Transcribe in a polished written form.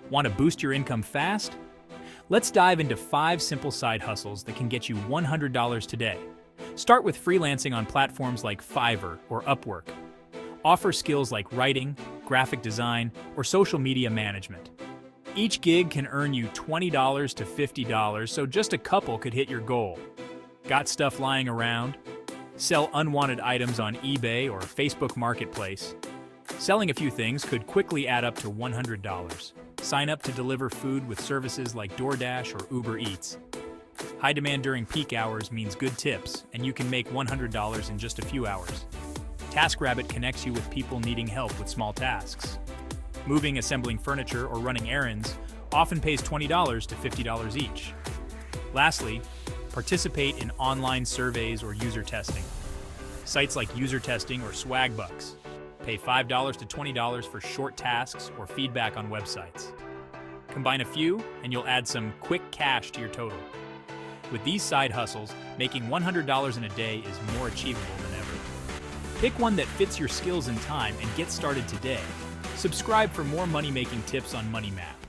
Want to boost your income fast? Let's dive into 5 simple side hustles that can get you $100 today. Start with freelancing on platforms like Fiverr or Upwork. Offer skills like writing, graphic design, or social media management. Each gig can earn you $20 to $50, so just a couple could hit your goal. Got stuff lying around? Sell unwanted items on eBay or Facebook Marketplace. Selling a few things could quickly add up to $100. Sign up to deliver food with services like DoorDash or Uber Eats. High demand during peak hours means good tips, and you can make $100 in just a few hours. TaskRabbit connects you with people needing help with small tasks. Moving, assembling furniture, or running errands often pays $20 to $50 each. Lastly, participate in online surveys or user testing. Sites like User Testing or Swagbucks pay $5 to $20 for short tasks or feedback on websites. Combine a few, and you'll add some quick cash to your total. With these side hustles, making $100 in a day is more achievable than ever. Pick one that fits your skills and time and get started today. Subscribe for more money-making tips on MoneyMap.